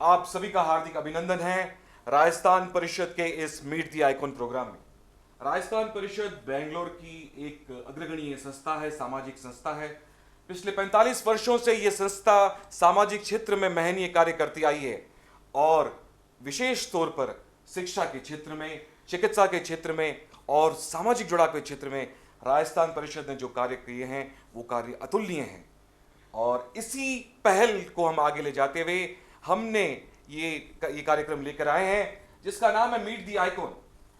आप सभी का हार्दिक अभिनंदन है राजस्थान परिषद के इस मीट द आइकॉन प्रोग्राम में। राजस्थान परिषद बेंगलोर की एक अग्रगणीय संस्था है, सामाजिक संस्था है। पिछले 45 वर्षों से यह संस्था सामाजिक क्षेत्र में महनीय कार्य करती आई है और विशेष तौर पर शिक्षा के क्षेत्र में, चिकित्सा के क्षेत्र में और सामाजिक जुड़ाव के क्षेत्र में राजस्थान परिषद ने जो कार्य किए हैं वो कार्य अतुलनीय हैं। और इसी पहल को हम आगे ले जाते हुए हमने ये कार्यक्रम लेकर आए हैं जिसका नाम है meet the icon.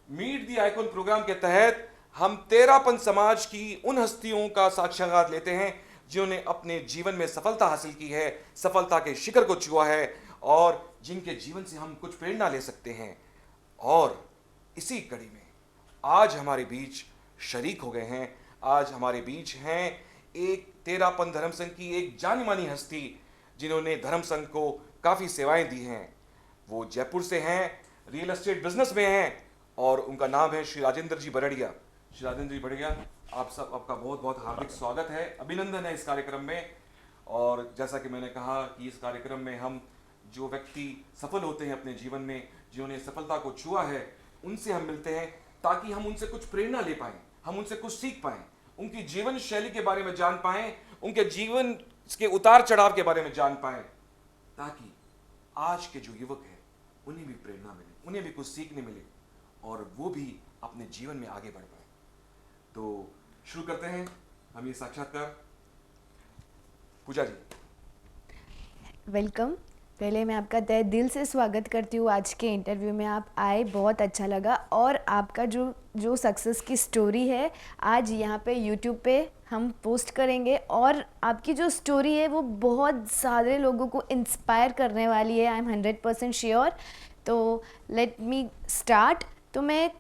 Meet the icon programme के तहत हम तेरापन समाज की उन हस्तियों का साक्षात्कार लेते हैं जिन्होंने अपने जीवन में सफलता हासिल की है, सफलता के शिखर को छुआ है और जिनके जीवन से हम कुछ प्रेरणा ले सकते हैं। और इसी कड़ी में आज हमारे बीच शरीक हो गए हैं, आज हमारे बीच हैं एक तेरापन धर्म संघ की एक जानी मानी हस्ती जिन्होंने धर्म संघ को काफ़ी सेवाएं दी हैं। वो जयपुर से हैं, रियल एस्टेट बिजनेस में हैं और उनका नाम है श्री राजेंद्र जी बरड़िया। श्री राजेंद्र जी बरड़िया, आपका बहुत बहुत हार्दिक स्वागत है, अभिनंदन है इस कार्यक्रम में। और जैसा कि मैंने कहा कि इस कार्यक्रम में हम जो व्यक्ति सफल होते हैं अपने जीवन में, जिन्होंने सफलता को छुआ है, उनसे हम मिलते हैं ताकि हम उनसे कुछ प्रेरणा ले पाएं, हम उनसे कुछ सीख पाएं, उनकी जीवन शैली के बारे में जान पाएं, उनके जीवन के उतार चढ़ाव के बारे में जान पाएं, ताकि आज के जो युवक हैं उन्हें भी प्रेरणा मिले, उन्हें भी कुछ सीखने मिले और वो भी अपने जीवन में आगे बढ़ पाए। तो शुरू करते हैं हम ये साक्षात्कार। पूजा जी, वेलकम। पहले मैं आपका तहे दिल से स्वागत करती हूँ आज के इंटरव्यू में। आप आए, बहुत अच्छा लगा। और आपका जो जो सक्सेस की स्टोरी है आज यहाँ पे यूट्यूब पे हम पोस्ट करेंगे और आपकी जो स्टोरी है वो बहुत सारे लोगों को इंस्पायर करने वाली है। I am 100% sure. तो लेट मी स्टार्ट। तो मैं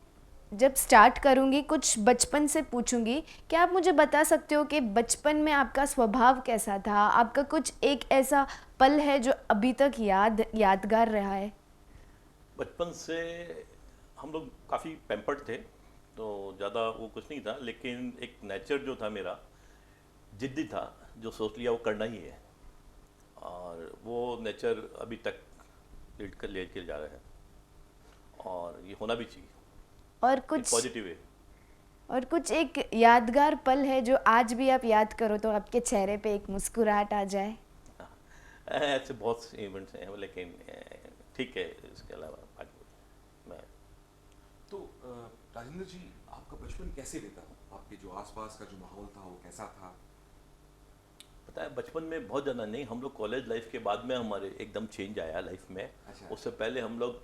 जब स्टार्ट करूँगी कुछ बचपन से पूछूंगी। क्या आप मुझे बता सकते हो कि बचपन में आपका स्वभाव कैसा था? आपका कुछ एक ऐसा पल है जो अभी तक यादगार रहा है? बचपन से हम लोग काफ़ी पैम्पर्ड थे, तो ज़्यादा वो कुछ नहीं था, लेकिन एक नेचर जो था मेरा जिद्दी था, जो सोच लिया वो करना ही है। और वो नेचर अभी तक लीड कर लेके जा रहा है और ये होना भी चाहिए और इन कुछ पॉजिटिव वे। और कुछ एक यादगार पल है जो आज भी आप याद करो तो आपके चेहरे पे एक मुस्कुराहट आ जाए? ऐसे बहुत से इवेंट्स हैं, लेकिन ठीक है, इसके अलावा आगे मैं तो राजेंद्र जी, आपका बचपन कैसे बीता? आपके जो आसपास का जो माहौल था वो कैसा था? पता है, बचपन में बहुत ज़्यादा नहीं, हम लोग कॉलेज लाइफ के बाद में हमारे एकदम चेंज आया लाइफ में। अच्छा। उससे पहले हम लोग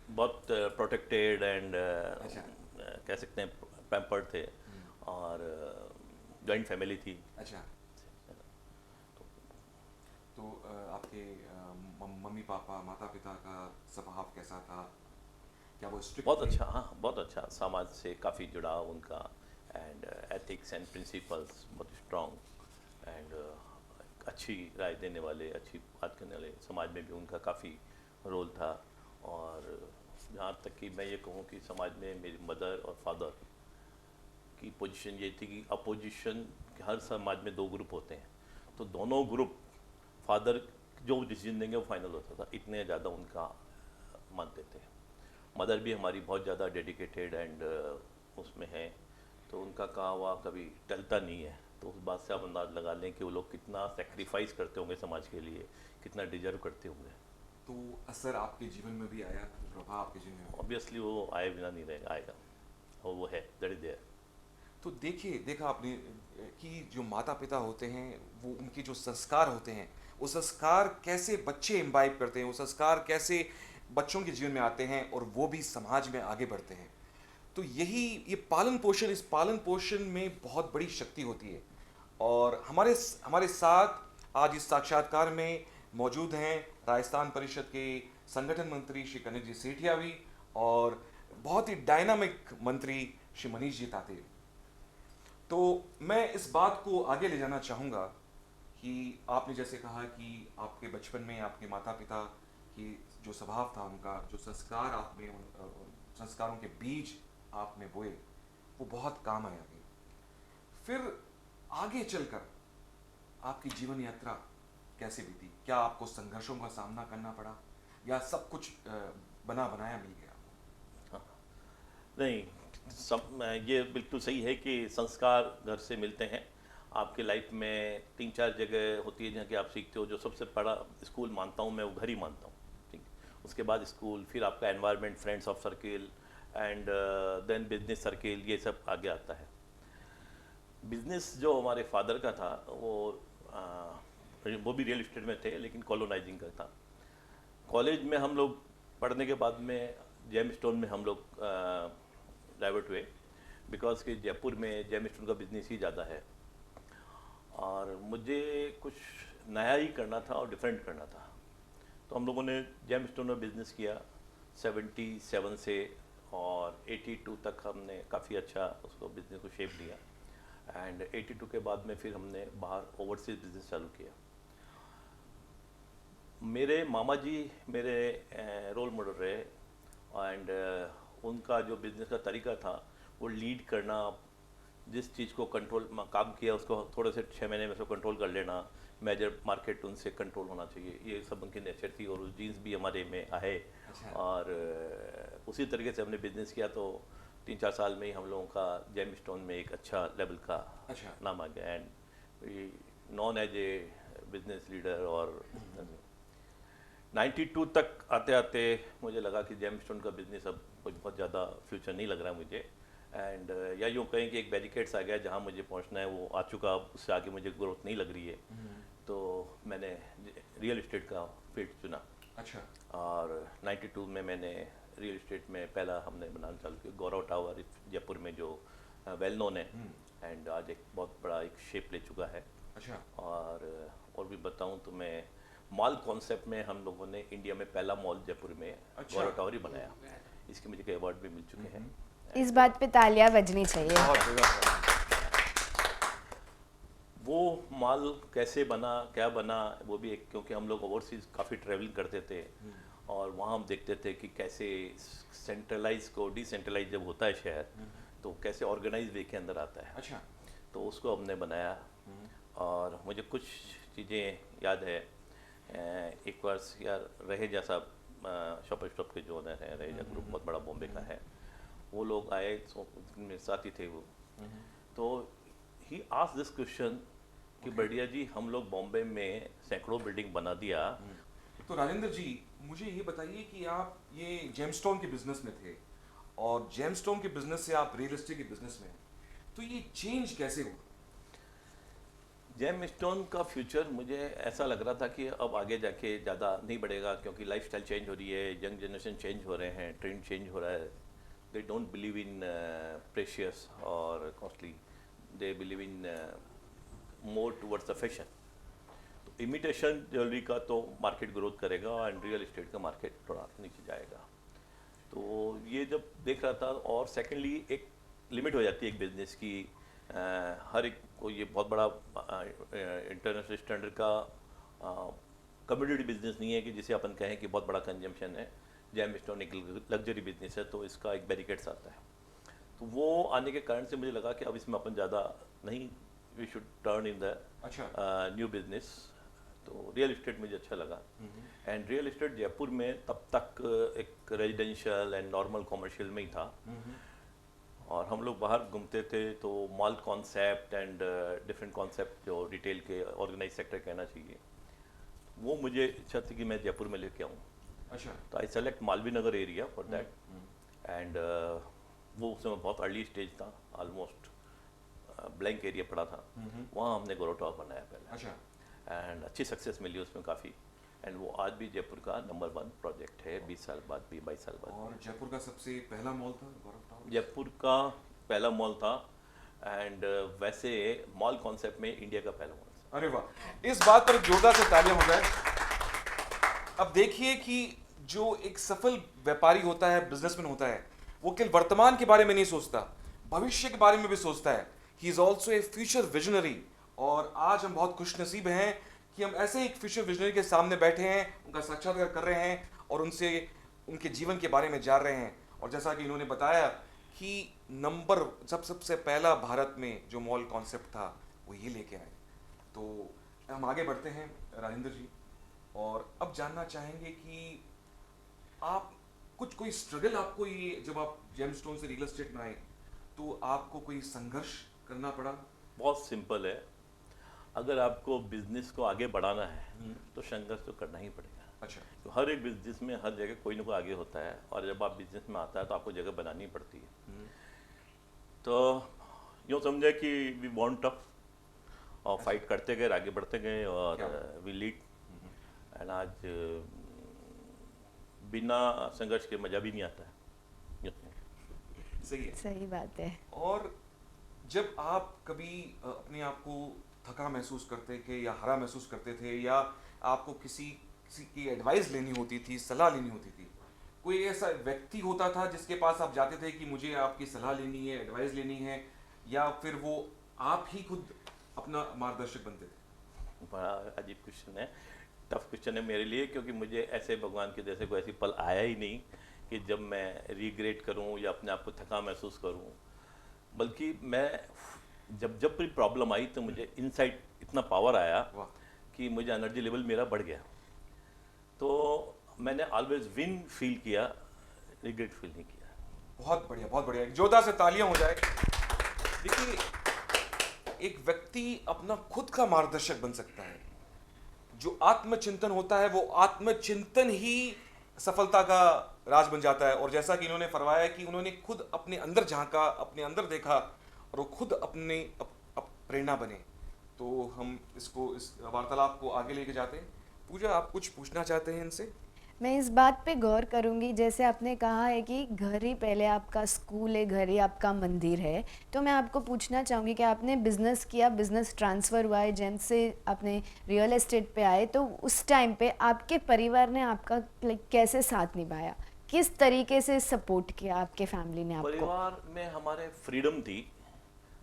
बहुत प्रोटेक्टेड एंड अच्छा। कह सकते हैं पैम्पर्ड थे और जॉइंट फैमिली थी। अच्छा। तो आपके मम्मी पापा, माता पिता का स्वभाव कैसा था? क्या वो स्ट्रिक्ट बहुत थे? अच्छा, हाँ बहुत अच्छा, समाज से काफ़ी जुड़ाव उनका एंड एथिक्स एंड प्रिंसिपल्स बहुत स्ट्रॉन्ग एंड अच्छी राय देने वाले, अच्छी बात करने वाले। समाज में भी उनका काफ़ी रोल था। और जहाँ तक कि मैं ये कहूँ कि समाज में मेरी मदर और फादर की पोजीशन ये थी कि अपोजिशन, हर समाज में दो ग्रुप होते हैं, तो दोनों ग्रुप फादर जो डिसीजन देंगे वो फाइनल होता था, इतने ज़्यादा उनका मानते थे। मदर भी हमारी बहुत ज़्यादा डेडिकेटेड एंड उसमें है, तो उनका कहा हुआ कभी टलता नहीं है। तो उस बात से आप अंदाज लगा लें कि वो लोग कितना सेक्रीफाइस करते होंगे समाज के लिए, कितना डिजर्व करते होंगे। तो असर आपके जीवन में भी आया, प्रभाव आपके जीवन में भी? ऑब्वियसली वो आए बिना नहीं रहेगा, आएगा और वो है, दैट इज देयर। तो देखा आपने कि जो माता पिता होते हैं वो उनके जो संस्कार होते हैं वो संस्कार कैसे बच्चे इम्बाइब करते हैं, वो संस्कार कैसे बच्चों के जीवन में आते हैं और वो भी समाज में आगे बढ़ते हैं। तो यही ये पालन पोषण, इस पालन पोषण में बहुत बड़ी शक्ति होती है। और हमारे हमारे साथ आज इस साक्षात्कार में मौजूद हैं राजस्थान परिषद के संगठन मंत्री श्री कनक जी सेठिया भी और बहुत ही डायनामिक मंत्री श्री मनीष जी ताते। तो मैं इस बात को आगे ले जाना चाहूँगा कि आपने जैसे कहा कि आपके बचपन में आपके माता पिता की जो स्वभाव था, उनका जो संस्कार आप में उन संस्कारों के बीज आपने बोए वो बहुत काम आए आगे। फिर आगे चलकर आपकी जीवन यात्रा कैसे बीती? क्या आपको संघर्षों का सामना करना पड़ा? या सब कुछ बना बनाया मिल गया? नहीं, ये बिल्कुल सही है कि संस्कार घर से मिलते हैं। आपके लाइफ में 3-4 जगह होती है जहाँ कि आप सीखते हो। जो सबसे बड़ा स्कूल मानता हूँ मैं, वो घर ही मानता हूँ, ठीक। उसके बाद स्कूल, फिर आपका environment, friends of circle and then business circle, ये सब आगे आता है। बिजनेस जो हमारे फादर का था वो भी रियल एस्टेट में थे, लेकिन कॉलोनाइजिंग का था। कॉलेज में हम लोग पढ़ने के बाद में जेम स्टोन में हम लोग डाइवर्ट हुए, बिकॉज कि जयपुर में जेम स्टोन का बिजनेस ही ज़्यादा है और मुझे कुछ नया ही करना था और डिफरेंट करना था। तो हम लोगों ने जेम स्टोन में बिज़नेस किया 77 से, और 82 तक हमने काफ़ी अच्छा उसको बिज़नेस को शेप दिया। एंड 82 के बाद में फिर हमने बाहर ओवरसीज बिज़नेस चालू किया। मेरे मामा जी मेरे रोल मॉडल रहे, एंड उनका जो बिज़नेस का तरीका था वो लीड करना, जिस चीज़ को कंट्रोल काम किया उसको थोड़े से 6 महीने में उसको कंट्रोल कर लेना, मेजर मार्केट उनसे कंट्रोल होना चाहिए, ये सब उनकी नेचर थी और उस जीन्स भी हमारे में आए। अच्छा। और उसी तरीके से हमने बिज़नेस किया, तो 3-4 साल में ही हम लोगों का जेम स्टोन में एक अच्छा लेवल का अच्छा। नाम आ गया, and known as a business leader. और 92 तक आते आते मुझे लगा कि जेम स्टोन का बिजनेस अब कुछ बहुत ज़्यादा फ्यूचर नहीं लग रहा मुझे, एंड या यूँ कहें कि एक बैरिकेड्स आ गया, जहाँ मुझे पहुँचना है वो आ चुका, उससे आगे मुझे ग्रोथ नहीं लग रही है। तो मैंने रियल इस्टेट का फील्ड चुना। अच्छा। और 92 में मैंने रियल इस्टेट में पहला हमने बनाना चालू किया गौरव टावर, जयपुर में, जो वेल नोन है, एंड आज एक बहुत बड़ा एक शेप ले चुका है। अच्छा। और भी बताऊं तो मैं मॉल कॉन्सेप्ट में हम लोगों ने इंडिया में पहला मॉल जयपुर में अच्छा। गौरव टावर ही बनाया। इसके मुझे कई अवार्ड भी मिल चुके हैं। इस बात पे तालियां बजनी चाहिए। बहुत बढ़िया। वो मॉल कैसे बना, क्या बना, वो भी एक, क्योंकि हम लोग ओवरसीज काफ़ी ट्रैवलिंग करते थे और वहाँ हम देखते थे कि कैसे सेंट्रलाइज को डिसेंट्रलाइज जब होता है शहर, तो कैसे ऑर्गेनाइज वे के अंदर आता है। अच्छा। तो उसको हमने बनाया। और मुझे कुछ चीज़ें याद है, एक बार यार रहेजा साहब, शॉपर स्टॉप के जो ओनर हैं, रहेजा ग्रुप बहुत बड़ा बॉम्बे का है, वो लोग आए, मेरे साथ ही थे वो। तो ही आस्क्ड दिस क्वेश्चन कि बढ़िया जी, हम लोग बॉम्बे में सैकड़ों बिल्डिंग बना दिया। तो राजेंद्र जी, मुझे ये बताइए कि आप ये जेमस्टोन के बिजनेस में थे और जेमस्टोन के बिजनेस से आप रियल एस्टेट के बिजनेस में हैं, तो ये चेंज कैसे हुआ? जेम स्टोन का फ्यूचर मुझे ऐसा लग रहा था कि अब आगे जाके ज़्यादा नहीं बढ़ेगा, क्योंकि लाइफस्टाइल चेंज हो रही है, यंग जनरेशन चेंज हो रहे हैं, ट्रेंड चेंज हो रहा है। They don't believe in precious और costly, they believe in more towards the fashion. तो इमिटेशन ज्वेलरी का तो मार्केट ग्रोथ करेगा एंड रियल एस्टेट का मार्केट थोड़ा नीचे जाएगा। तो ये जब देख रहा था, और सेकेंडली एक लिमिट हो जाती है एक बिजनेस की। हर एक को ये बहुत बड़ा इंटरनेशनल स्टैंडर्ड का कम्युनिटी बिजनेस नहीं है कि जिसे अपन कहें कि बहुत बड़ा कंजम्पशन है। जेम स्टोन एक लग्जरी बिजनेस है, तो इसका एक बैरिकेड्स आता है। तो वो आने के कारण से मुझे लगा कि अब इसमें अपन ज़्यादा नहीं, we should turn in the अच्छा। New business. तो रियल इस्टेट मुझे अच्छा लगा। एंड रियल इस्टेट जयपुर में तब तक एक रेजिडेंशियल एंड नॉर्मल कॉमर्शियल में ही था, और हम लोग बाहर घूमते थे तो mall concept and different concept जो रिटेल के ऑर्गेनाइज सेक्टर कहना चाहिए, वो मुझे इच्छा थी कि मैं जयपुर में लेके आऊँ। अच्छा। तो I select Malviya Nagar area for that. And वो उस समय बहुत अर्ली स्टेज था, ऑलमोस्ट ब्लैंक एरिया पड़ा था। वहाँ हमने गौरव टावर बनाया पहले। अच्छा। एंड अच्छी सक्सेस मिली उसमें काफ़ी, एंड वो आज भी जयपुर का नंबर 1 प्रोजेक्ट है, 20 साल बाद भी, 22 साल बाद। और जयपुर का सबसे पहला मॉल था गौरव टावर? जयपुर का पहला मॉल था, एंड वैसे मॉल कॉन्सेप्ट में इंडिया का पहला मॉल था। अरे वाह, इस बात पर जोरदार से तालियां हो जाए। अब देखिए कि जो एक सफल व्यापारी होता है, बिजनेसमैन होता है, वो केवल वर्तमान के बारे में नहीं सोचता, भविष्य के बारे में भी सोचता है। He is also a future visionary. और आज हम बहुत खुशनसीब हैं कि हम ऐसे एक फ्यूचर विजनरी के सामने बैठे हैं, उनका साक्षात्कार कर रहे हैं और उनसे उनके जीवन के बारे में जान रहे हैं। और जैसा कि इन्होंने बताया कि सबसे पहला भारत में जो मॉल कॉन्सेप्ट था वो ये लेके आए। तो हम आगे बढ़ते हैं राजेंद्र जी, और अब जानना चाहेंगे कि आप कुछ कोई स्ट्रगल आपको ये जब आप जेमस्टोन से रियल एस्टेट में आए तो आपको कोई संघर्ष करना पड़ा? बहुत सिंपल है, अगर आपको बिजनेस को आगे बढ़ाना है तो संघर्ष तो करना ही पड़ेगा। अच्छा। तो हर एक बिजनेस में हर जगह कोई ना कोई आगे होता है, और जब आप बिजनेस में आता है तो आपको जगह बनानी पड़ती है। तो यूँ समझे कि वी वॉन्ट टफ, और फाइट करते गए, आगे बढ़ते गए, और क्या? We lead. एंड आज बिना संघर्ष के मज़ा भी नहीं आता है। सही है। सही बात है। और जब आप कभी अपने आप को थका महसूस करते थे या हरा महसूस करते थे, या आपको किसी किसी की एडवाइस लेनी होती थी, सलाह लेनी होती थी, कोई ऐसा व्यक्ति होता था जिसके पास आप जाते थे कि मुझे आपकी सलाह लेनी है, एडवाइस लेनी है, या फिर वो आप ही खुद अपना मार्गदर्शक बनते थे? बड़ा अजीब क्वेश्चन है, टफ क्वेश्चन है मेरे लिए, क्योंकि मुझे ऐसे भगवान के जैसे कोई ऐसी पल आया ही नहीं कि जब मैं रिग्रेट करूं या अपने आप को थका महसूस करूं। बल्कि मैं जब जब कोई प्रॉब्लम आई तो मुझे इनसाइड इतना पावर आया वाह। कि मुझे एनर्जी लेवल मेरा बढ़ गया। तो मैंने ऑलवेज विन फील किया, रिग्रेट फील नहीं किया। बहुत बढ़िया, बहुत बढ़िया। एक जोरदार से तालियां हो जाए। देखिए, एक व्यक्ति अपना खुद का मार्गदर्शक बन सकता है। जो आत्मचिंतन होता है वो आत्मचिंतन ही सफलता का राज बन जाता है। और जैसा कि इन्होंने फरमाया कि उन्होंने खुद अपने अंदर झांका, अपने अंदर देखा, और वो खुद अपने प्रेरणा बने। तो हम इस वार्तालाप को आगे लेके जाते हैं। पूजा, आप कुछ पूछना चाहते हैं इनसे? मैं इस बात पे गौर करूंगी, जैसे आपने कहा है कि घर ही पहले आपका स्कूल है, घर ही आपका मंदिर है। तो मैं आपको पूछना चाहूँगी कि आपने बिज़नेस किया, बिज़नेस ट्रांसफ़र हुआ है, जैन से आपने रियल एस्टेट पे आए, तो उस टाइम पे आपके परिवार ने आपका कैसे साथ निभाया, किस तरीके से सपोर्ट किया आपके फैमिली ने आपको? परिवार में हमारे फ्रीडम थी।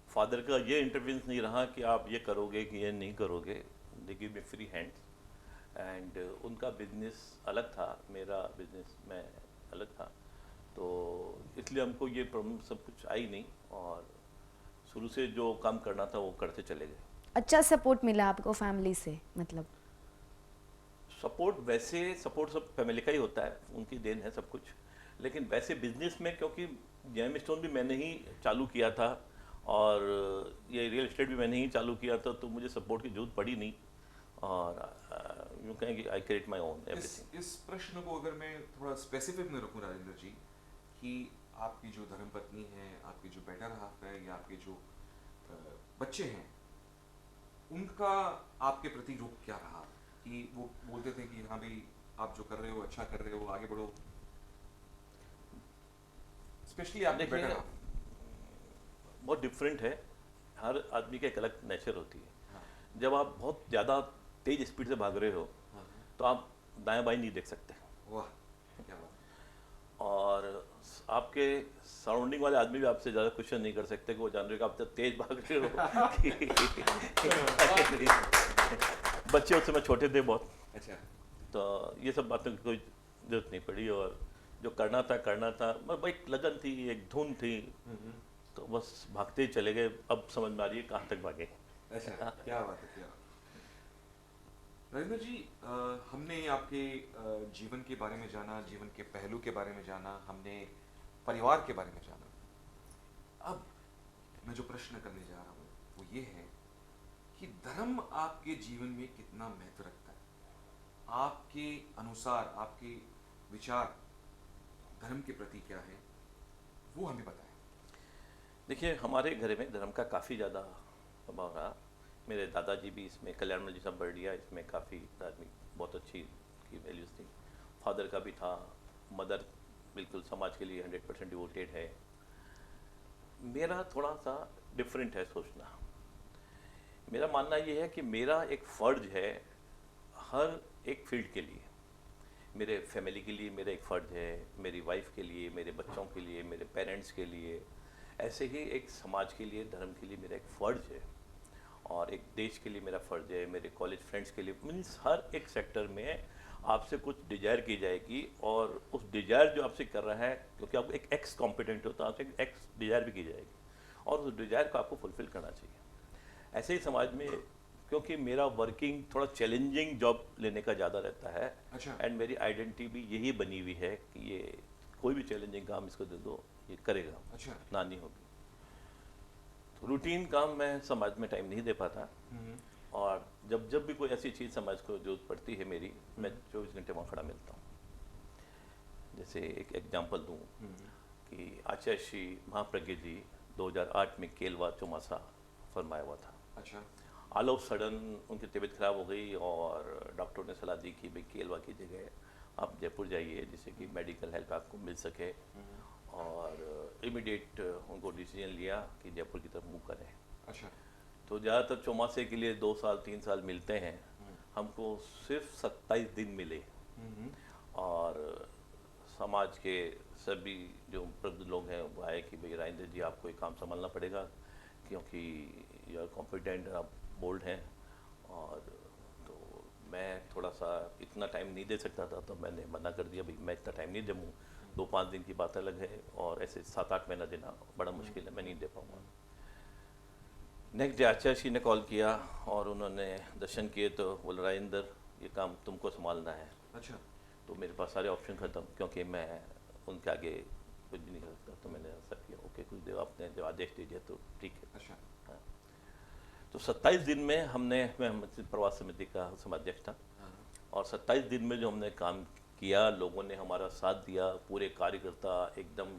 फादर का ये इंटरवेंस नहीं रहा कि आप ये करोगे कि ये नहीं करोगे। They give me free hands. And उनका बिजनेस अलग था, मेरा बिजनेस में अलग था, तो इसलिए हमको ये प्रॉब्लम सब कुछ आई नहीं, और शुरू से जो काम करना था वो करते चले गए। अच्छा सपोर्ट मिला आपको फैमिली से, मतलब? सपोर्ट, वैसे सपोर्ट सब फैमिली का ही होता है, उनकी देन है सब कुछ। लेकिन वैसे बिजनेस में, क्योंकि जेम स्टोन भी मैंने ही चालू किया था और ये रियल एस्टेट भी मैंने ही चालू किया था, तो मुझे सपोर्ट की जरूरत पड़ी नहीं। और यूँ कहें कि I create my own everything. इस प्रश्न को अगर मैं थोड़ा स्पेसिफिक में रखूं राजेंद्र जी, कि आपकी जो धर्मपत्नी है, आपकी जो बेटर हाफ है, या आपके जो बच्चे हैं, उनका आपके प्रति रुख क्या रहा? कि वो बोलते थे कि हाँ भाई, आप जो कर रहे हो अच्छा कर रहे हो, आगे बढ़ो? स्पेशली आपके देखिए, बेटर हाफ। बहुत डिफरेंट है, हर आदमी का एक अलग नेचर होती है। हाँ, जब आप बहुत ज़्यादा तेज स्पीड से भाग रहे हो हाँ, तो आप दाएं बाएं नहीं देख सकते, वाह, क्या बात। और आपके सराउंडिंग वाले आदमी भी आपसे ज़्यादा क्वेश्चन नहीं कर सकते कि वो जान रहे हो कि आप जब तेज भाग रहे हो। बच्चे उस समय छोटे थे बहुत, अच्छा। तो ये सब बातों की कोई जरूरत नहीं पड़ी, और जो करना था, बस एक लगन थी, एक धुन थी, तो बस भागते ही चले गए। अब समझ में आ रही है कहाँ तक भागे। अच्छा, क्या बात है, क्या बात है। राजेंद्र जी, हमने आपके जीवन के बारे में जाना, जीवन के पहलू के बारे में जाना, हमने परिवार के बारे में जाना। अब मैं जो प्रश्न करने जा रहा हूँ वो ये है कि धर्म आपके जीवन में कितना महत्व रखता है? आपके अनुसार, आपके विचार धर्म के प्रति क्या है, वो हमें बताएं। देखिए, हमारे घर में धर्म का काफ़ी ज़्यादा प्रभाव रहा। मेरे दादाजी भी इसमें, कल्याण जी साहब बर्डिया, इसमें काफ़ी धार्मिक, बहुत अच्छी की वैल्यूज़ थी। फादर का भी था, मदर बिल्कुल समाज के लिए 100% डिवोटेड है। मेरा थोड़ा सा डिफरेंट है सोचना। मेरा मानना ये है कि मेरा एक फ़र्ज है हर एक फील्ड के लिए। मेरे फैमिली के लिए मेरा एक फ़र्ज है, मेरी वाइफ के लिए, मेरे बच्चों के लिए, मेरे पेरेंट्स के लिए, ऐसे ही एक समाज के लिए, धर्म के लिए मेरा एक फ़र्ज है, और एक देश के लिए मेरा फ़र्ज है, मेरे कॉलेज फ्रेंड्स के लिए। मीन्स हर एक सेक्टर में आपसे कुछ डिजायर की जाएगी, और उस डिजायर जो आपसे कर रहा है, क्योंकि आप एक एक्स कॉम्पिटेंट हो तो आपसे एक एक्स डिजायर भी की जाएगी, और उस डिजायर को आपको फुलफिल करना चाहिए। ऐसे ही समाज में क्योंकि मेरा वर्किंग थोड़ा चैलेंजिंग जॉब लेने का ज़्यादा रहता है। अच्छा। एंड मेरी आइडेंटिटी भी यही बनी हुई है कि ये कोई भी चैलेंजिंग काम इसको दे दो ये करेगा, अच्छा। नानी होगी। तो रूटीन काम मैं समाज में टाइम नहीं दे पाता, और जब जब भी कोई ऐसी चीज़ समाज को जरूरत पड़ती है मेरी, मैं 24 घंटे वहाँ खड़ा मिलता हूँ। जैसे एक एग्जांपल दूँ कि आचार्य श्री महाप्रज्ञ जी 2008 में केलवा चौमासा फरमाया हुआ था। अच्छा। ऑल ऑफ सडन उनकी तबीयत खराब हो गई और डॉक्टर ने सलाह दी कि भाई केलवा की जगह आप जयपुर जाइए जिससे कि मेडिकल हेल्प आपको मिल सके, और इमीडिएट उनको डिसीजन लिया कि जयपुर की तरफ मूव करें। अच्छा। तो ज़्यादातर चौमासे के लिए 2 साल 3 साल मिलते हैं, हमको सिर्फ 27 दिन मिले। और समाज के सभी जो प्रबुद्ध लोग हैं वो आए कि भाई राजेंद्र जी आपको एक काम संभालना पड़ेगा, क्योंकि यू आर कॉम्पिटेंट, आप बोल्ड हैं। और तो मैं थोड़ा सा इतना टाइम नहीं दे सकता था, तो मैंने मना कर दिया, भाई मैं इतना टाइम नहीं दूँ, 2-5 दिन की बात अलग है, और ऐसे 7-8 महीना देना बड़ा मुश्किल है, मैं नहीं दे पाऊँगा। नेक्स्ट डे आचार्य जी ने कॉल किया और उन्होंने दर्शन किए, तो बोला राजेंद्र ये काम तुमको संभालना है। अच्छा। तो मेरे पास सारे ऑप्शन ख़त्म, क्योंकि मैं उनके आगे कुछ भी नहीं कर सकता। तो मैंने ऐसा किया, ओके कुछ देव आपने जब आदेश दे दिया तो ठीक है। अच्छा। हाँ। तो 27 दिन में मैं प्रवास समिति का समाध्यक्ष था, और 27 दिन में जो हमने काम किया, लोगों ने हमारा साथ दिया, पूरे कार्यकर्ता एकदम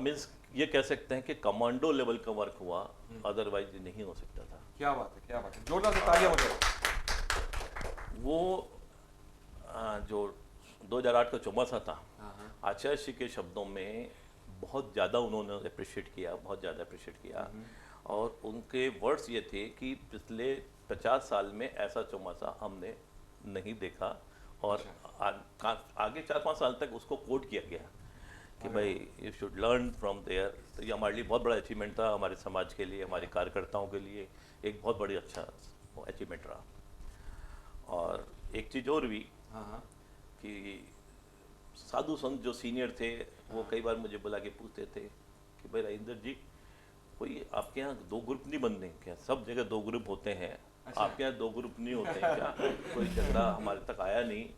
मीन्स ये कह सकते हैं कि कमांडो लेवल का वर्क हुआ, अदरवाइज नहीं हो सकता था। क्या बात है, क्या बात है, जोरदार से तालियां हो जाए। वो जो 2008 का चौमासा था, आचार्य जी के शब्दों में बहुत ज़्यादा उन्होंने अप्रिशिएट किया, बहुत ज़्यादा अप्रिशिएट किया। और उनके वर्ड्स ये थे कि पिछले 50 साल में ऐसा चौमासा हमने नहीं देखा, और आगे 4-5 साल तक उसको कोट किया गया कि भाई you should learn from there. तो ये हमारे लिए बहुत बड़ा अचीवमेंट था, हमारे समाज के लिए, हमारे कार्यकर्ताओं के लिए एक बहुत बड़ी अच्छा अचीवमेंट रहा। और एक चीज़ और भी कि साधु संत जो सीनियर थे वो कई बार मुझे बुला के पूछते थे कि भाई राजेंद्र जी, कोई आपके यहाँ 2 ग्रुप नहीं बनते क्या? सब जगह 2 ग्रुप होते हैं, आपके यहाँ 2 ग्रुप नहीं होते हैं क्या? कोई झगड़ा हमारे तक आया नहीं,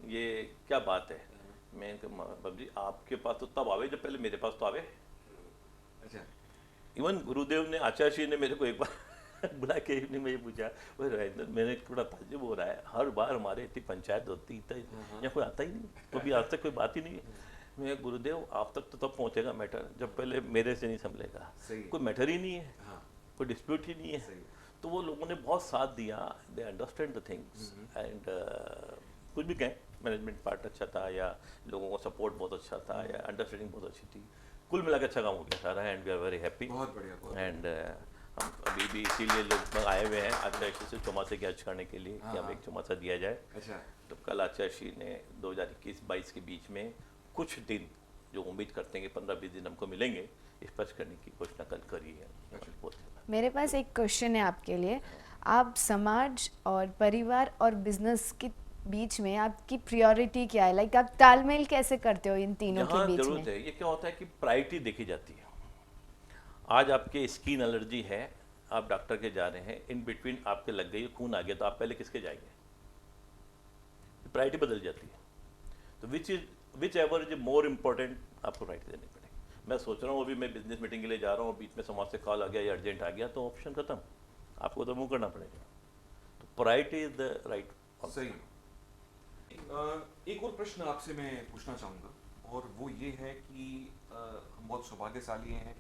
ये क्या बात है? मैं बाबू जी आपके पास तो तब आवे जब पहले मेरे पास तो आवे। अच्छा। इवन गुरुदेव ने, आचार्य जी ने मेरे को एक बार बुला के इवनिंग में ये पूछा, भाई राजेंद्र मैंने थोड़ा ताज्जुब हो रहा है, हर बार हमारे इतनी पंचायत होती है, यहाँ कोई आता ही नहीं, कभी आज तक कोई बात ही नहीं है। मैं गुरुदेव आप तक तो तब पहुँचेगा मैटर जब पहले मेरे से नहीं संभलेगा, कोई मैटर ही नहीं है, कोई डिस्प्यूट ही नहीं है। तो वो लोगों ने बहुत साथ दिया, they understand the things. And कुछ भी कहें, मैनेजमेंट पार्ट अच्छा था, या लोगों का सपोर्ट बहुत अच्छा था, या अंडरस्टैंडिंग बहुत अच्छी थी, कुल मिला के अच्छा काम हो गया सारा। And we are very happy. बहुत बढ़िया। एंड हम अभी भी इसीलिए लोग आए हुए हैं आचार्य श्री से चौमासे की अर्ज करने के लिए कि हमें एक चौमासा दिया जाए। अच्छा। तो कल आचार्य श्री ने 2021-22 के बीच में कुछ दिन जो उम्मीद करते हैं कि 15-20 दिन हमको मिलेंगे, स्पष्ट करने की घोषणा कल करी है। बहुत मेरे पास एक क्वेश्चन है आपके लिए। आप समाज और परिवार और बिजनेस के बीच में आपकी प्रायोरिटी क्या है? लाइक आप तालमेल कैसे करते हो इन तीनों के बीच जरूरत में? है, ये क्या होता है कि प्रायोरिटी देखी जाती है। आज आपके स्किन एलर्जी है, आप डॉक्टर के जा रहे हैं, इन बिटवीन आपके लग गई, खून आ गया, तो आप पहले किसके जाएंगे? प्रायोरिटी बदल जाती है। तो which ever is more important, आपको प्रायोरिटी देनी पड़ेगी। मैं सोच रहा हूँ अभी मैं बिजनेस मीटिंग के लिए जा रहा हूँ, बीच में समाज से कॉल आ गया या अर्जेंट आ गया, तो ऑप्शन खत्म, आपको तो मूव करना पड़ेगा। तो प्रायोरिटी इज द राइट। सही। एक और प्रश्न आपसे मैं पूछना चाहूँगा, और वो ये है कि हम बहुत सौभाग्यशाली हैं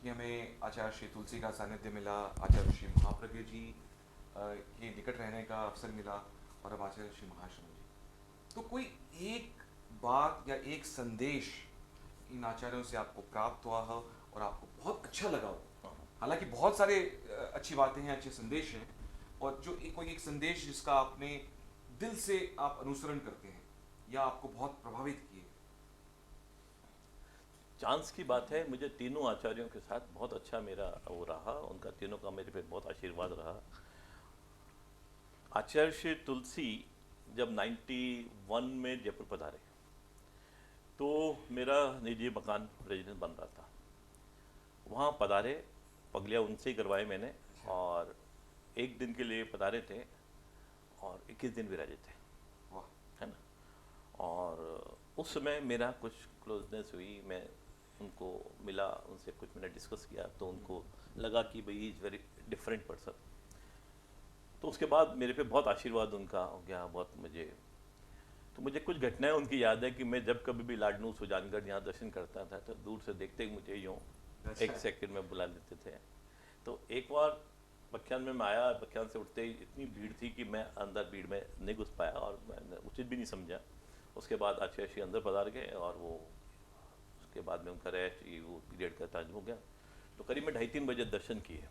कि हमें आचार्य श्री तुलसी का सानिध्य मिला, आचार्य श्री महाप्रज्ञ जी के निकट रहने का अवसर मिला, और अब आचार्य श्री महाश्रम जी। तो कोई एक बात या एक संदेश इन आचार्यों से आपको प्राप्त हुआ हो और आपको बहुत अच्छा लगा हो? हालांकि बहुत सारे अच्छी बातें हैं, अच्छे संदेश हैं, और जो कोई एक संदेश जिसका आपने दिल से आप अनुसरण करते हैं या आपको बहुत प्रभावित किए? चांस की बात है, मुझे तीनों आचार्यों के साथ बहुत अच्छा मेरा वो रहा, उनका तीनों का मेरे पे बहुत आशीर्वाद रहा। आचार्य श्री तुलसी जब 91 में जयपुर पधारे, तो मेरा निजी मकान रेजिडेंस बन रहा था, वहाँ पधारे, पगलियाँ उनसे ही करवाए मैंने, और एक दिन के लिए पधारे थे और 21 दिन विराजे थे, वाह। है ना। और उस समय मेरा कुछ क्लोजनेस हुई, मैं उनको मिला, उनसे कुछ मैंने डिस्कस किया, तो उनको लगा कि भाई इज़ वेरी डिफरेंट पर्सन। तो उसके बाद मेरे पे बहुत आशीर्वाद उनका हो गया, बहुत मुझे कुछ घटनाएं उनकी याद है कि मैं जब कभी भी लाडनू सुजानगढ़ यहाँ दर्शन करता था तो दूर से देखते ही मुझे यूँ अच्छा। एक सेकंड में बुला लेते थे। तो एक बार बख्यान में मैं आया, बख्यान से उठते ही इतनी भीड़ थी कि मैं अंदर भीड़ में नहीं घुस पाया और मैंने उचित भी नहीं समझा। उसके बाद आचार्य अंदर पधार गए और वो उसके बाद में उनका रेस्ट वो पीरियड का टाइम हो गया, तो करीब में 2:30-3 बजे दर्शन किए।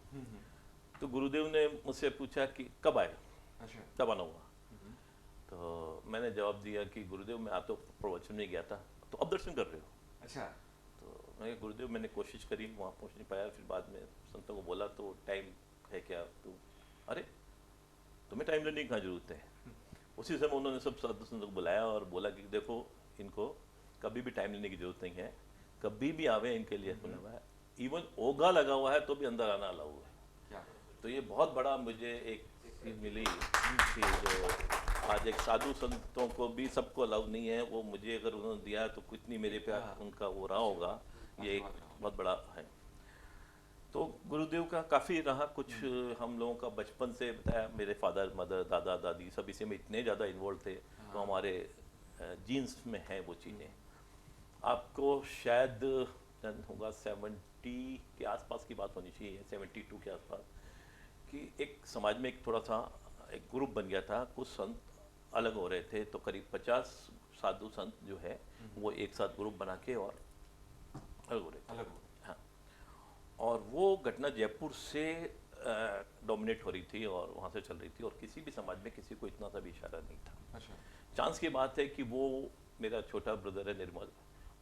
तो गुरुदेव ने मुझसे पूछा कि कब आए, अच्छा। कब आना हुआ। तो मैंने जवाब दिया कि गुरुदेव मैं आप तो प्रवचन में गया था, तो अब दर्शन कर रहे हो। अच्छा। तो मैं कहा, गुरुदेव मैंने कोशिश करी, वहाँ पहुँच नहीं पाया। फिर बाद में संतों को बोला तो टाइम है क्या, तो अरे तुम्हें टाइम लेने की कहाँ जरूरत है। उसी समय उन्होंने सब साधु संतों को बुलाया और बोला कि देखो इनको कभी भी टाइम लेने की जरूरत नहीं है, कभी भी आवे, इनके लिए खुला हुआ है, इवन ओगा लगा हुआ है तो भी अंदर आना अलाउ है। क्या? तो ये बहुत बड़ा मुझे एक चीज़ मिली कि जो आज एक साधु संतों को भी सबको अलाउ नहीं है, वो मुझे अगर उन्होंने दिया तो कितनी मेरे पे उनका वो रहा होगा, ये एक बहुत बड़ा है। तो गुरुदेव का काफ़ी रहा कुछ। हम लोगों का बचपन से बताया, मेरे फादर मदर दादा दादी सब इसी में इतने ज़्यादा इन्वॉल्व थे, तो हमारे जीन्स में है वो चीज़ें। आपको शायद होगा 70 के आसपास की बात होनी चाहिए, 72 के आसपास, कि एक समाज में एक थोड़ा सा एक ग्रुप बन गया था, कुछ संत अलग हो रहे थे, तो करीब 50 साधु संत जो है वो एक साथ ग्रुप बना के और अलग हो रहे थे। अलग हो। हाँ, और वो घटना जयपुर से डोमिनेट हो रही थी और वहाँ से चल रही थी, और किसी भी समाज में किसी को इतना सा भी इशारा नहीं था। अच्छा। चांस की बात है कि वो मेरा छोटा ब्रदर है निर्मल,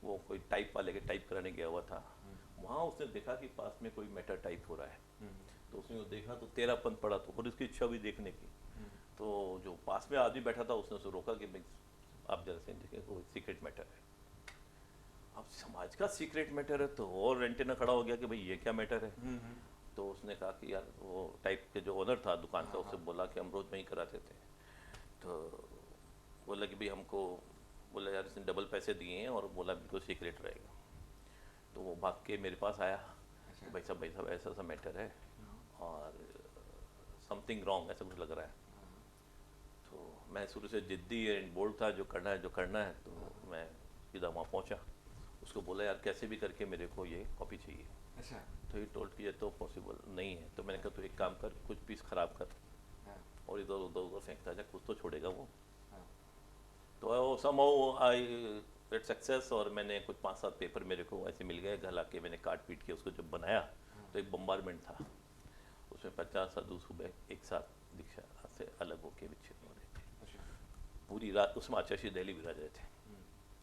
वो कोई टाइप वाले के टाइप कराने गया हुआ था, वहाँ उसने देखा कि पास में कोई मैटर टाइप हो रहा है, तो उसने वो देखा तो 13 पंथ पढ़ा, तो और उसकी इच्छा हुई देखने की। तो जो पास में आदमी बैठा था उसने उसे रोका कि भाई आप जरा से देखें, वो सीक्रेट मैटर है। अब समाज का सीक्रेट मैटर है तो और एंटीना खड़ा हो गया कि भाई ये क्या मैटर है। तो उसने कहा कि यार वो टाइप के जो ओनर था दुकान का, उससे बोला कि हम रोज वहीं कराते थे। तो बोला कि भाई हमको, बोला यार इसने डबल पैसे दिए हैं और बोला बिल्कुल सीक्रेट रहेगा। तो वो भाग के मेरे पास आया, भाई साहब ऐसा ऐसा मैटर है और समथिंग रॉन्ग ऐसा कुछ लग रहा है। तो मैं शुरू से जिद्दी एंड बोल्ड था, जो करना है, तो मैं सीधा वहाँ पहुँचा। उसको बोला यार कैसे भी करके मेरे को ये कॉपी चाहिए। अच्छा। तो ये टोल्ड कि ये तो पॉसिबल नहीं है। तो मैंने कहा तो एक काम कर, कुछ पीस खराब कर और इधर उधर फेंकता जा, कुछ तो छोड़ेगा वो। तो समहाउ आई गेट सक्सेस, और मैंने कुछ 5-7 पेपर मेरे को ऐसे मिल गए, घर ला के मैंने काट पीट के उसको जब बनाया तो एक बम्बारमेंट था, उसमें 50 साधु सुबह एक साथ दीक्षा से अलग होके विच्छिन्न हो रहे थे। पूरी रात उसमें आचार्य दिल्ली विराज रहे थे।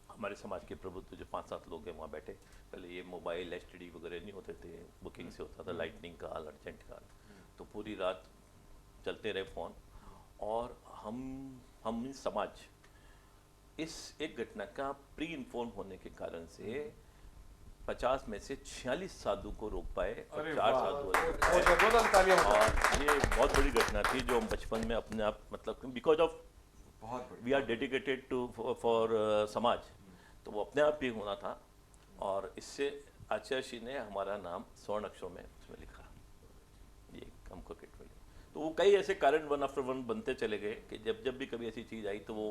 हमारे समाज के प्रबुद्ध जो 5-7 लोग हैं वहाँ बैठे। पहले ये मोबाइल एसटीडी वगैरह नहीं होते थे, बुकिंग से होता था, लाइटनिंग कॉल, अर्जेंट कॉल, तो पूरी रात चलते रहे फ़ोन। और हम समाज इस एक घटना का प्री इन्फॉर्म होने के कारण से 50 में से 46 साधु को रोक पाए और 4 साधु अलग बहुत रहे। बहुत तालियां हो। और ये बहुत बड़ी घटना थी जो हम बचपन में अपने आप, मतलब बिकॉज ऑफ बहुत बड़ी। We are dedicated to for समाज, तो वो अपने आप भी होना था। और इससे आचार्य जी ने हमारा नाम स्वर्ण अक्षरों में उसमें लिखा, ये हमको किट मिली। तो वो कई ऐसे कारण वन आफ्टर वन बनते चले गए कि जब भी कभी ऐसी चीज़ आई तो वो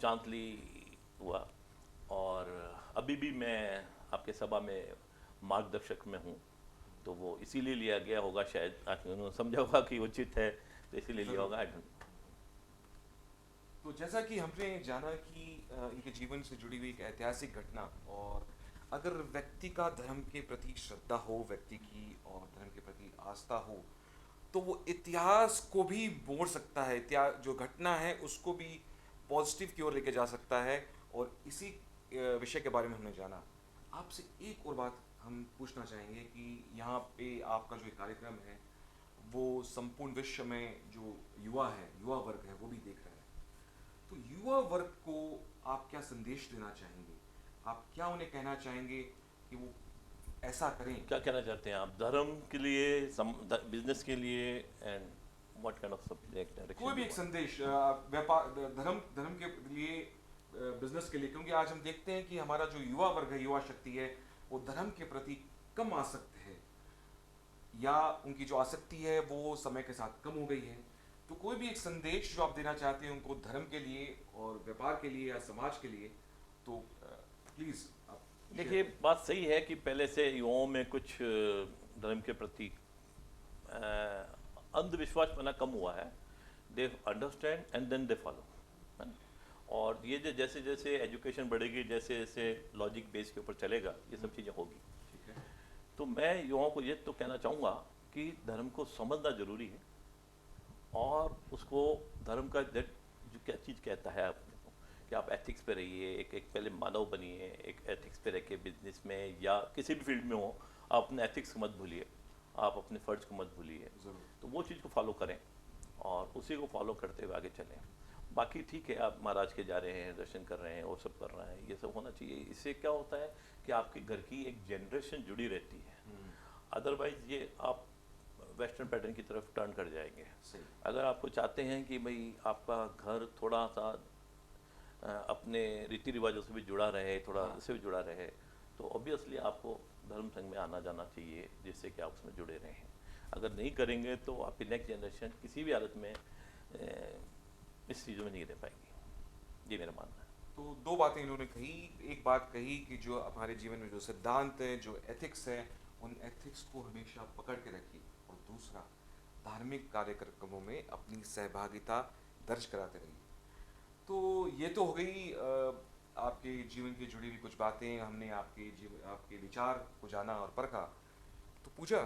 चांतली हुआ। और अभी भी मैं आपके सभा में मार्गदर्शक में हूँ, तो वो इसीलिए लिया गया होगा, शायद उन्होंने समझा होगा कि उचित है तो इसीलिए लिया होगा। तो जैसा कि हमने जाना कि इनके जीवन से जुड़ी हुई एक ऐतिहासिक घटना, और अगर व्यक्ति का धर्म के प्रति श्रद्धा हो, व्यक्ति की और धर्म के प्रति आस्था हो, तो वो इतिहास को भी मोड़ सकता है, इतिहास जो घटना है उसको भी पॉजिटिव की ओर लेके जा सकता है। और इसी विषय के बारे में हमने जाना। आपसे एक और बात हम पूछना चाहेंगे कि यहाँ पे आपका जो कार्यक्रम है वो संपूर्ण विश्व में जो युवा वर्ग है वो भी देख रहा है, तो युवा वर्ग को आप क्या संदेश देना चाहेंगे? आप क्या उन्हें कहना चाहेंगे कि वो ऐसा करें? क्या कहना चाहते हैं आप? धर्म के लिए, बिजनेस के लिए, and what kind of subject direction? कोई भी एक संदेश व्यापार धर्म के लिए, बिजनेस के लिए, क्योंकि आज हम देखते हैं कि हमारा जो युवा वर्ग है, युवा शक्ति है, वो धर्म के प्रति कम आसक्त है, या उनकी जो आसक्ति है वो समय के साथ कम हो गई है। तो कोई भी एक संदेश जो आप देना चाहते हैं उनको धर्म के लिए और व्यापार के लिए या समाज के लिए, तो प्लीज आप देखिए, बात सही है कि पहले से युवाओं में कुछ धर्म के प्रति अंधविश्वास बना कम हुआ है। They understand and then they follow. और ये जो जैसे जैसे एजुकेशन बढ़ेगी, जैसे जैसे लॉजिक बेस के ऊपर चलेगा, ये सब चीज़ें होगी। ठीक है। तो मैं युवाओं को ये तो कहना चाहूँगा कि धर्म को समझना जरूरी है, और उसको धर्म का जो क्या चीज़ कहता है अपने को, कि आप एथिक्स पे रहिए, एक पहले मानव बनिए, एक एथिक्स पे रह के बिजनेस में या किसी भी फील्ड में हो, आप अपने एथिक्स को मत भूलिए, आप अपने फ़र्ज को मत भूलिए। जरूर। तो वो चीज़ को फॉलो करें और उसी को फॉलो करते हुए आगे चलें। बाकी ठीक है, आप महाराज के जा रहे हैं, दर्शन कर रहे हैं, वो सब कर रहे हैं, ये सब होना चाहिए। इससे क्या होता है कि आपके घर की एक जनरेशन जुड़ी रहती है। अदरवाइज ये आप वेस्टर्न पैटर्न की तरफ टर्न कर जाएंगे। सही। अगर आपको चाहते हैं कि भाई आपका घर थोड़ा सा अपने रीति रिवाजों से भी जुड़ा रहे, थोड़ा इससे भी जुड़ा रहे, तो ऑब्वियसली आपको धर्म संघ में आना जाना चाहिए, जिससे कि आप उसमें जुड़े रहें। अगर नहीं करेंगे तो आपकी नेक्स्ट जनरेशन किसी भी हालत में इस चीज़ों में नहीं रह पाएगी। ये मेरा मानना है। तो दो बातें इन्होंने कही। एक बात कही कि जो हमारे जीवन में जो सिद्धांत है, जो एथिक्स है, उन एथिक्स को हमेशा पकड़ के रखिए। और दूसरा, धार्मिक कार्यक्रमों में अपनी सहभागिता दर्ज कराते रहिए। तो ये तो हो गई आपके जीवन की जुड़ी हुई कुछ बातें, हमने आपके विचार को जाना और परखा। तो पूजा,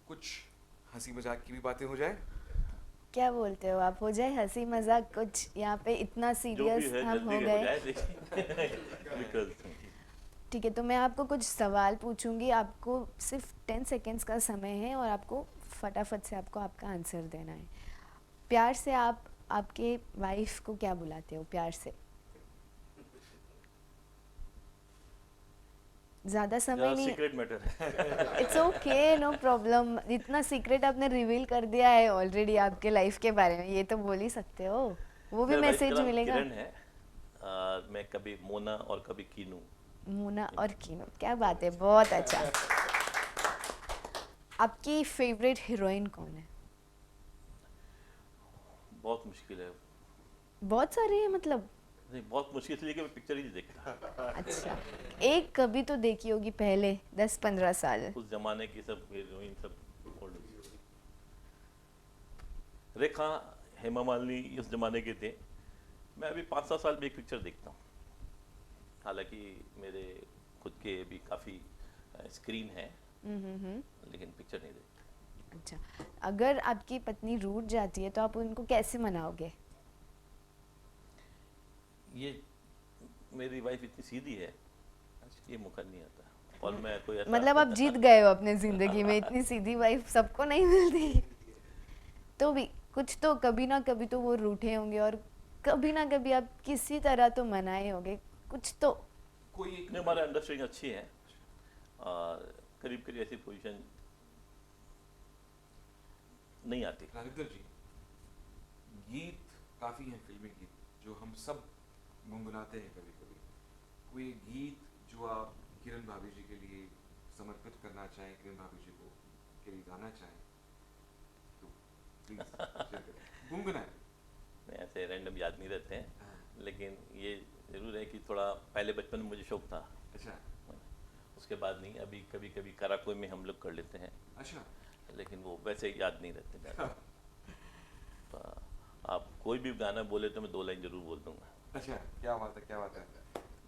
कुछ हंसी मजाक की भी बातें हो जाए। क्या बोलते हो आप, हो जाए हंसी मजाक कुछ? यहाँ पे इतना जो भी सीरियस है हम जल्दी हो हो गए। जाए, देखिए। Because ठीक है, तो मैं आपको कुछ सवाल पूछूंगी, आपको सिर्फ 10 सेकेंड्स का समय है और आपको फटाफट से आपको आपका आंसर देना है। प्यार से आप आपके वाइफ को क्या बुलाते हो, प्यार से? ज़्यादा समय नहीं। सीक्रेट मैटर है। It's okay, no problem. इतना सीक्रेट आपने रिवील कर दिया है ऑलरेडी आपके लाइफ के बारे में, ये तो बोल ही सकते हो, वो भी मेरे वाइफ मैसेज का नाम मिलेगा। किरण है। मैं कभी मोना और कभी कीनू। मोना और कीनो, क्या बात है, बहुत अच्छा। आपकी फेवरेट हीरोइन कौन है? बहुत मुश्किल है। बहुत सारी है मतलब? नहीं, बहुत मुश्किल इसलिए कि मैं पिक्चर ही नहीं देखता। अच्छा, एक कभी तो देखी होगी पहले 10-15 साल। उस जमाने की सब हीरोइन सब old हो गई। रेखा, हेमा मालिनी उस जमाने के थे। मैं अभी 5-7 साल में एक पिक्चर देखता हूँ। हालांकि मेरे खुद के भी काफ़ी स्क्रीन है, लेकिन पिक्चर नहीं देखता। अच्छा, अगर आपकी पत्नी रूठ जाती है तो आप उनको कैसे मनाओगे? ये मेरी वाइफ इतनी सीधी है, ये मौका नहीं आता। और मैं कोई ऐसा मतलब आप जीत गए हो अपने जिंदगी में, इतनी सीधी वाइफ सबको नहीं मिलती। तो भी कुछ तो कभी ना कभी तो वो रूठे होंगे और कभी ना कभी आप किसी तरह तो मनाए होंगे कुछ तो। कोई एक नहीं, हमारा अंडरस्टैंडिंग अच्छी है और करीब करीब ऐसी पोजीशन नहीं आती। राधिका जी, गीत काफ़ी हैं, फिल्मी गीत जो हम सब गुनगुनाते हैं कभी कभी। कोई गीत जो आप किरण भाभी जी के लिए समर्पित करना चाहें, किरण भाभी जी को के लिए गाना चाहें, तो प्लीज शेयर करें, गुनगुनाएं। नहीं, ऐसे रैंडम याद नहीं रहते हैं, लेकिन ये ज़रूर है कि थोड़ा पहले बचपन में मुझे शौक था। अच्छा उसके बाद नहीं, अभी कभी कभी कराकोई में हम लोग कर लेते हैं, अच्छा। लेकिन वो वैसे याद नहीं रहते ज़्यादा। तो आप कोई भी गाना बोले तो मैं 2 लाइन जरूर बोल दूंगा। अच्छा, क्या बात है, क्या बात है।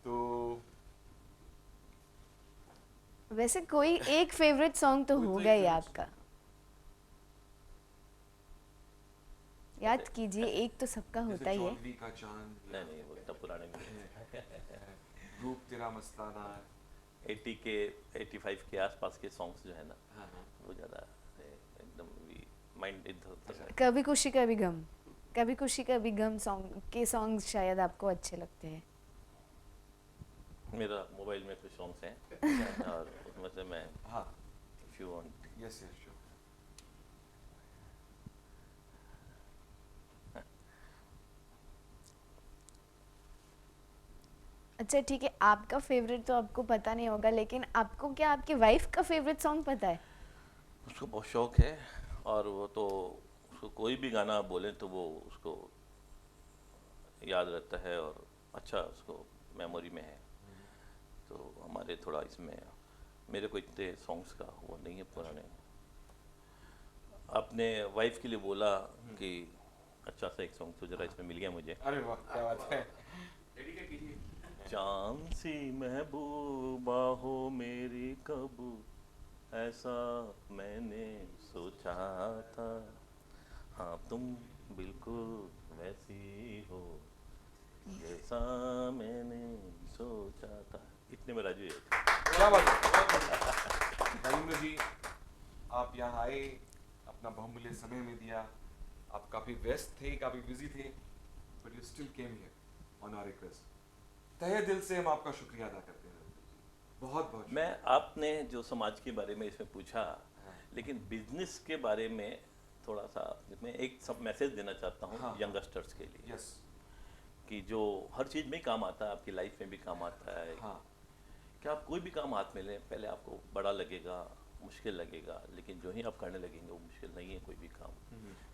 तो वैसे कोई एक फेवरेट सॉन्ग तो कोई तो होगा एक ही favorite आपका, याद कीजिए, एक तो सबका होता जैसे ही है। चौदवी का चांद, नहीं नहीं, वो इतना पुराने में रूप तेरा मस्ताना। 80 के 85 के आसपास के सॉन्ग्स जो है ना, हाँ हाँ। वो ज़्यादा एकदम भी माइंड इधर उधर है। कभी खुशी कभी गम, कभी खुशी कभी गम सॉन्ग के सॉन्ग्स शायद आपको अच्छे लगते हैं। मेरा मोबाइल में कुछ सॉन्ग्स हैं और उसमें से मैं हाँ, if you want. Yes yes sure. अच्छा ठीक है, आपका फेवरेट तो आपको पता नहीं होगा, लेकिन आपको क्या आपकी वाइफ का फेवरेट सॉन्ग पता है? उसको बहुत शौक है, और वो तो उसको कोई भी गाना बोले तो वो उसको याद रहता है और अच्छा उसको मेमोरी में है। तो हमारे थोड़ा इसमें, मेरे को इतने सॉन्ग्स का वो नहीं है पुराने। अपने वाइफ के लिए बोला कि अच्छा सा एक सॉन्ग तो जरा इसमें मिल गया मुझे। अरे वाह, क्या बात है। चांद सी महबूबा हो मेरी कब, ऐसा मैंने सोचा था, हाँ तुम बिल्कुल वैसी हो जैसा मैंने सोचा था। इतने में राजू है। क्या बात है राजेंद्र जी, आप यहाँ आए, अपना बहुमूल्य समय में दिया। आप काफी व्यस्त थे, काफी बिजी थे, but you still came here on our request. तहे दिल से हम आपका शुक्रिया अदा करते हैं राजेंद्र जी, बहुत बहुत मैं आपने जो समाज के बारे में इसमें पूछा, लेकिन बिजनेस के बारे में थोड़ा सा मैं एक सब मैसेज देना चाहता हूँ हाँ। यंगस्टर्स के लिए, यस। कि जो हर चीज़ में ही काम आता है, आपकी लाइफ में भी काम आता है। हाँ कि आप कोई भी काम हाथ में लें, पहले आपको बड़ा लगेगा, मुश्किल लगेगा, लेकिन जो ही आप करने लगेंगे वो मुश्किल नहीं है कोई भी काम,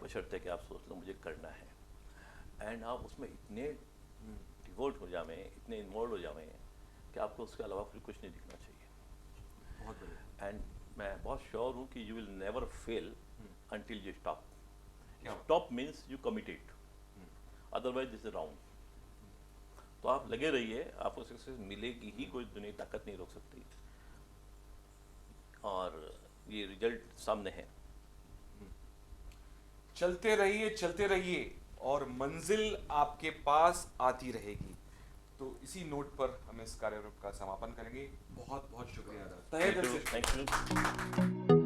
बशर्ते कि आप सोच लो मुझे करना है। एंड आप उसमें इतने डिवोट हो जावें, इतने इन्वॉल्व हो जावें कि आपको उसके अलावा फिर कुछ नहीं दिखना चाहिए। बहुत बढ़िया। एंड मैं बहुत श्योर हूँ कि you will never fail until you stop. क्या बात? Stop means you committed. Otherwise this is round. तो आप लगे रहिए, आपको सक्सेस मिलेगी ही, कोई दुनिया की ताकत नहीं रोक सकती, और ये रिजल्ट सामने है। चलते रहिए और मंजिल आपके पास आती रहेगी। तो इसी नोट पर हम इस कार्यक्रम का समापन करेंगे। बहुत बहुत शुक्रिया अदा, तहे दिल से थैंक यू।